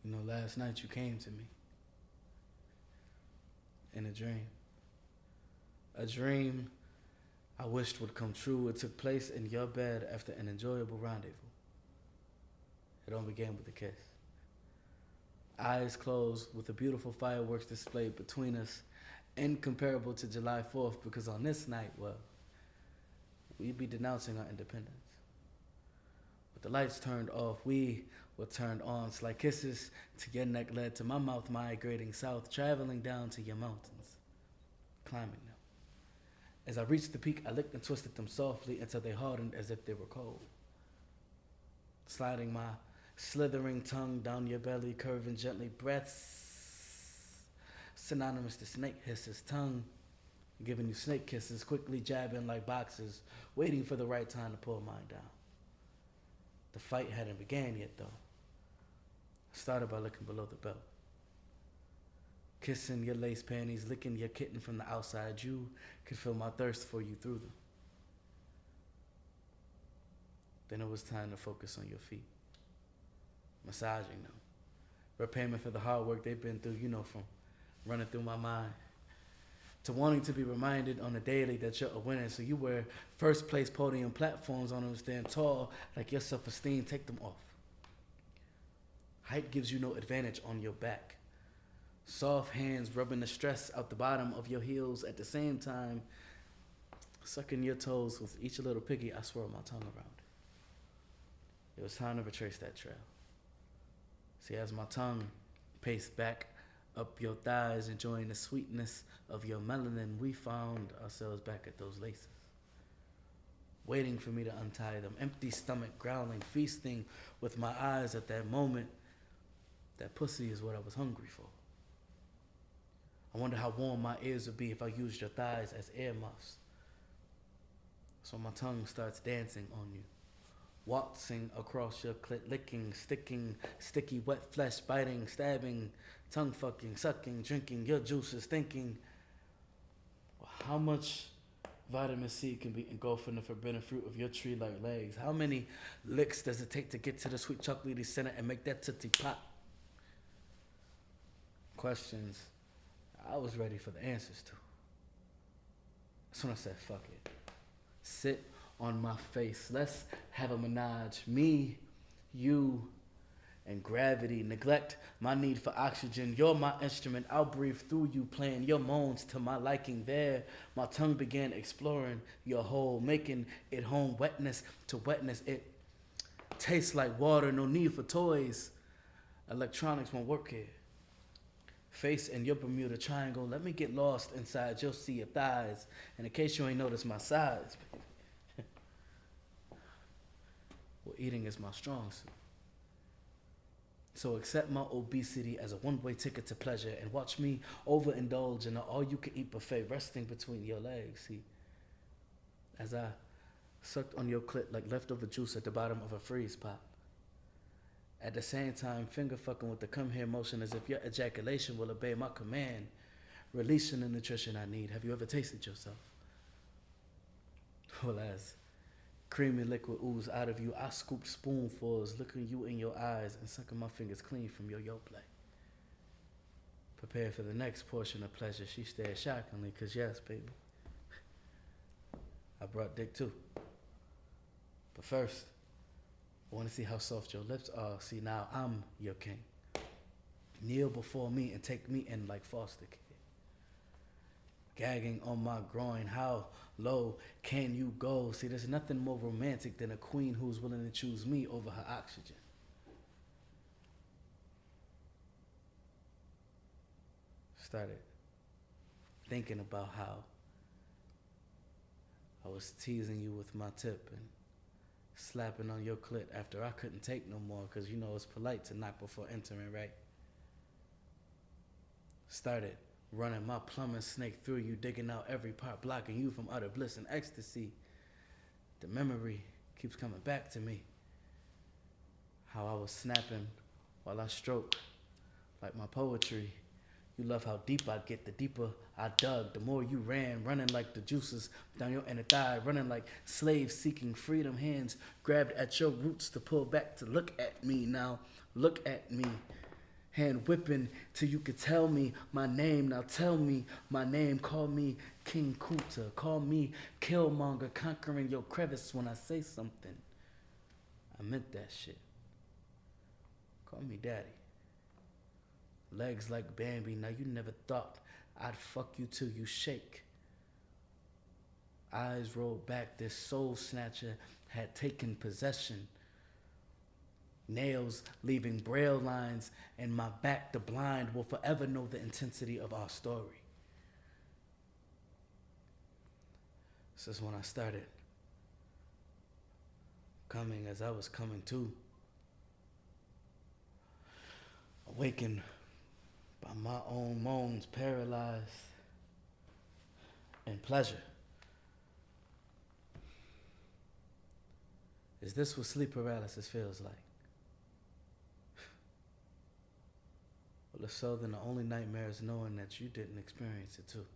You know, last night you came to me in a dream. A dream I wished would come true. It took place in your bed after an enjoyable rendezvous. It all began with a kiss. Eyes closed with a beautiful fireworks displayed between us, incomparable to July 4th, because on this night, well, we'd be denouncing our independence. With the lights turned off, we were turned on. Slight kisses to your neck led to my mouth migrating south, traveling down to your mountains, climbing them. As I reached the peak, I licked and twisted them softly until they hardened as if they were cold. Sliding my slithering tongue down your belly, curving gently, breaths synonymous to snake hisses, tongue giving you snake kisses, quickly jabbing like boxers, waiting for the right time to pull mine down. The fight hadn't began yet, though. I started by looking below the belt. Kissing your lace panties, licking your kitten from the outside. You could feel my thirst for you through them. Then it was time to focus on your feet. Massaging them. Repayment for the hard work they've been through, you know, from running through my mind to wanting to be reminded on a daily that you're a winner. So you wear first place podium platforms on them, stand tall like your self-esteem, take them off. Height gives you no advantage on your back. Soft hands rubbing the stress out the bottom of your heels at the same time, sucking your toes with each little piggy I swirl my tongue around. It was time to retrace that trail. See, as my tongue paced back up your thighs, enjoying the sweetness of your melanin, we found ourselves back at those laces, waiting for me to untie them. Empty stomach, growling, feasting with my eyes at that moment. That pussy is what I was hungry for. I wonder how warm my ears would be if I used your thighs as earmuffs. So my tongue starts dancing on you, waltzing across your clit, licking, sticking, sticky, wet flesh, biting, stabbing, tongue fucking, sucking, drinking your juices, thinking how much vitamin C can be engulfed in the forbidden fruit of your tree-like legs. How many licks does it take to get to the sweet chocolatey center and make that tootsie pop? Questions I was ready for the answers to. That's when I said, fuck it. Sit on my face. Let's have a menage. Me, you, and gravity. Neglect my need for oxygen. You're my instrument. I'll breathe through you, playing your moans to my liking. There, my tongue began exploring your hole, making it home. Wetness to wetness. It tastes like water. No need for toys. Electronics won't work here. Face in your Bermuda Triangle. Let me get lost inside your sea of thighs. And in case you ain't noticed my size, baby. Well, eating is my strong suit. So accept my obesity as a one-way ticket to pleasure and watch me overindulge in an all-you-can-eat buffet resting between your legs. See, as I sucked on your clit like leftover juice at the bottom of a freeze pop. At the same time, finger fucking with the come here motion as if your ejaculation will obey my command, releasing the nutrition I need. Have you ever tasted yourself? Well, as creamy liquid ooze out of you, I scooped spoonfuls, looking you in your eyes and sucking my fingers clean from your play. Prepared for the next portion of pleasure, she stared shockingly, cause yes, baby, I brought dick too. But first, I want to see how soft your lips are. See, now I'm your king. Kneel before me and take me in like foster kid. Gagging on my groin, how low can you go? See, there's nothing more romantic than a queen who's willing to choose me over her oxygen. Started thinking about how I was teasing you with my tip and slapping on your clit after I couldn't take no more, because you know it's polite to knock before entering, right? Started running my plumbing snake through you, digging out every part, blocking you from utter bliss and ecstasy. The memory keeps coming back to me. How I was snapping while I stroked like my poetry. You love how deep I get, the deeper I dug, the more you ran, running like the juices down your inner thigh, running like slaves seeking freedom, hands grabbed at your roots to pull back to look at me. Now, look at me. hand whipping till you could tell me my name. Now tell me my name. Call me King Kuta. Call me Killmonger, conquering your crevice when I say something. I meant that shit. Call me daddy. Legs like Bambi. Now you never thought I'd fuck you till you shake. Eyes rolled back. This soul snatcher had taken possession. Nails leaving braille lines in my back. The blind will forever know the intensity of our story. This is when I started coming as I was coming to. Awakened by my own moans, paralyzed in pleasure. Is this what sleep paralysis feels like? Well, if so, then the only nightmare is knowing that you didn't experience it too.